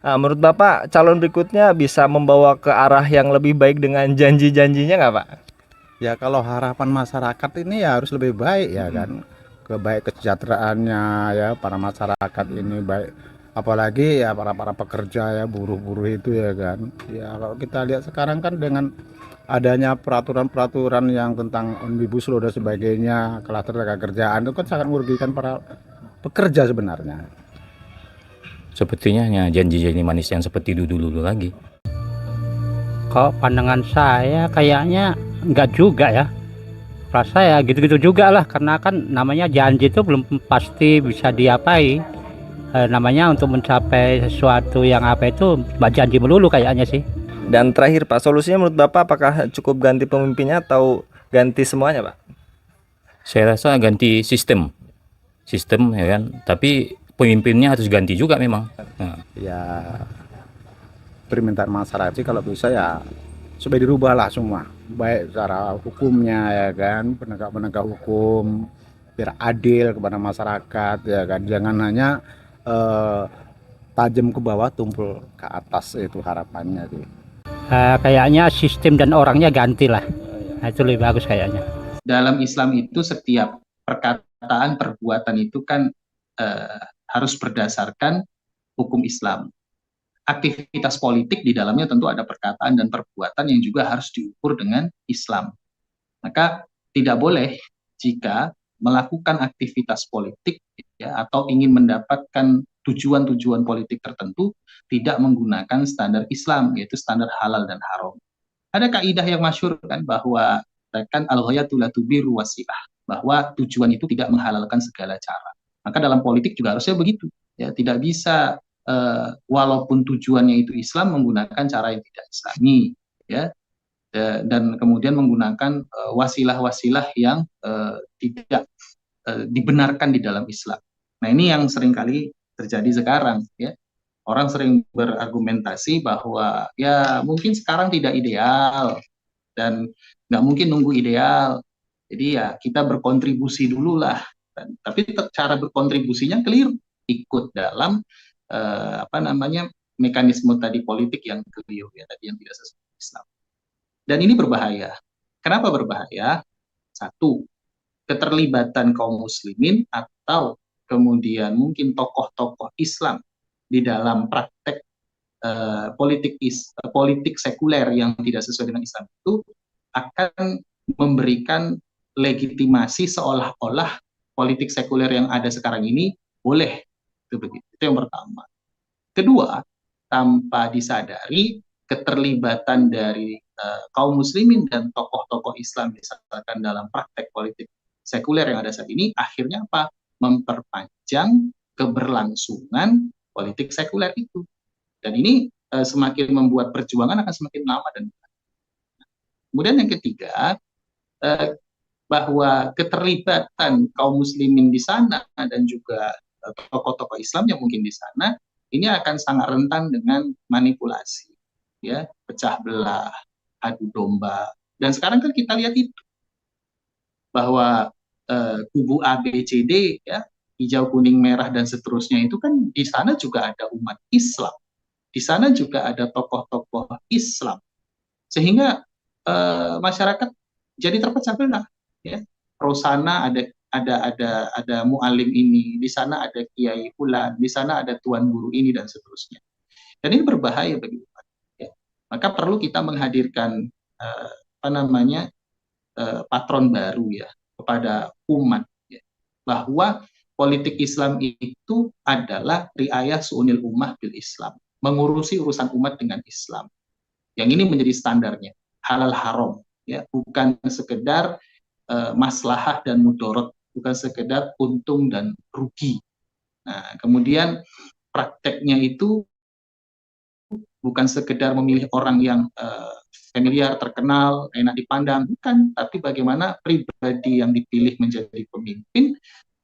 Menurut Bapak, calon berikutnya bisa membawa ke arah yang lebih baik dengan janji-janjinya nggak, Pak? Ya kalau harapan masyarakat ini ya harus lebih baik ya kan, baik kesejahteraannya ya para masyarakat ini baik, apalagi ya para pekerja ya buruh-buruh itu ya kan. Ya kalau kita lihat sekarang kan dengan adanya peraturan-peraturan yang tentang omnibus law dan sebagainya, kelas tenaga kerjaan itu kan sangat merugikan para pekerja sebenarnya. Sepertinya hanya janji-janji manis yang seperti dulu-dulu lagi. Kok pandangan saya kayaknya enggak juga ya. Rasa ya gitu-gitu juga lah, karena kan namanya janji itu belum pasti bisa diapai. Namanya untuk mencapai sesuatu yang apa itu janji melulu kayaknya sih. Dan terakhir, Pak, solusinya menurut Bapak apakah cukup ganti pemimpinnya atau ganti semuanya, Pak? Saya rasa ganti sistem ya kan, tapi pemimpinnya harus ganti juga memang. Nah, Ya permintaan masyarakat sih kalau bisa ya supaya dirubahlah semua, baik secara hukumnya ya kan, penegak hukum biar adil kepada masyarakat ya kan, jangan hanya eh, tajam ke bawah tumpul ke atas, itu harapannya sih. Kayaknya sistem dan orangnya ganti lah. Nah, itu lebih bagus kayaknya. Dalam Islam itu setiap perkataan perbuatan itu kan harus berdasarkan hukum Islam. Aktivitas politik di dalamnya tentu ada perkataan dan perbuatan yang juga harus diukur dengan Islam. Maka tidak boleh jika melakukan aktivitas politik ya, atau ingin mendapatkan tujuan-tujuan politik tertentu tidak menggunakan standar Islam, yaitu standar halal dan haram. Ada kaidah yang masyhur kan bahwa kan al-ghayatu la tubiru wasilah, bahwa tujuan itu tidak menghalalkan segala cara. Maka dalam politik juga harusnya begitu. Ya, tidak bisa walaupun tujuannya itu Islam menggunakan cara yang tidak Islami, ya, dan kemudian menggunakan wasilah-wasilah yang tidak dibenarkan di dalam Islam. Nah, ini yang seringkali terjadi sekarang, ya. Orang sering berargumentasi bahwa ya mungkin sekarang tidak ideal dan nggak mungkin nunggu ideal. Jadi ya kita berkontribusi dulu lah. Tapi cara berkontribusinya keliru, ikut dalam apa namanya mekanisme tadi politik yang keliru ya tadi yang tidak sesuai Islam. Dan ini berbahaya. Kenapa berbahaya? Satu, keterlibatan kaum muslimin atau kemudian mungkin tokoh-tokoh Islam di dalam praktek politik sekuler yang tidak sesuai dengan Islam itu akan memberikan legitimasi seolah-olah politik sekuler yang ada sekarang ini boleh. Itu begitu. Itu yang pertama. Kedua, tanpa disadari keterlibatan dari kaum muslimin dan tokoh-tokoh Islam misalkan dalam praktek politik sekuler yang ada saat ini, akhirnya apa? Memperpanjang keberlangsungan politik sekuler itu. Dan ini semakin membuat perjuangan akan semakin lama dan kemudian yang ketiga, bahwa keterlibatan kaum muslimin di sana dan juga tokoh-tokoh Islam yang mungkin di sana ini akan sangat rentan dengan manipulasi, ya, pecah belah, adu domba. Dan sekarang kan kita lihat itu bahwa kubu A, B, C, D, ya, hijau, kuning, merah dan seterusnya itu kan di sana juga ada umat Islam, di sana juga ada tokoh-tokoh Islam, sehingga masyarakat jadi terpecah belah. Ya, pro sana ada mualim ini, di sana ada kiai fulan, di sana ada tuan guru ini dan seterusnya. Dan ini berbahaya bagi umat. Ya. Maka perlu kita menghadirkan apa namanya patron baru ya kepada umat ya, bahwa politik Islam itu adalah riayah su'unil ummah bil Islam, mengurusi urusan umat dengan Islam. Yang ini menjadi standarnya halal haram ya, bukan sekedar maslahah dan mudorot, bukan sekedar untung dan rugi. Nah, kemudian prakteknya itu bukan sekedar memilih orang yang familiar, terkenal, enak dipandang, bukan, tapi bagaimana pribadi yang dipilih menjadi pemimpin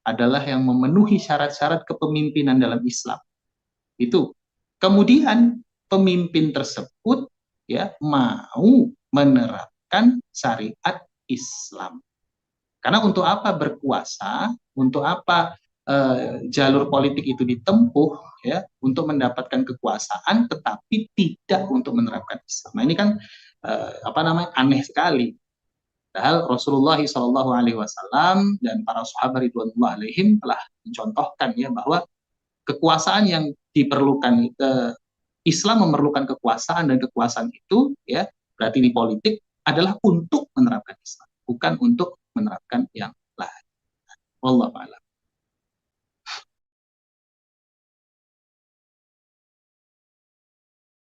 adalah yang memenuhi syarat-syarat kepemimpinan dalam Islam. Itu. Kemudian pemimpin tersebut ya mau menerapkan syariat Islam. Karena untuk apa berkuasa? Untuk apa jalur politik itu ditempuh ya untuk mendapatkan kekuasaan, tetapi tidak untuk menerapkan Islam. Nah, ini kan aneh sekali. Padahal Rasulullah SAW dan para sahabat ridwanullah alaihim telah mencontohkan ya bahwa kekuasaan yang diperlukan, Islam memerlukan kekuasaan, dan kekuasaan itu ya berarti di politik adalah untuk menerapkan Islam, bukan untuk menerapkan yang lain. Wallahu a'lam.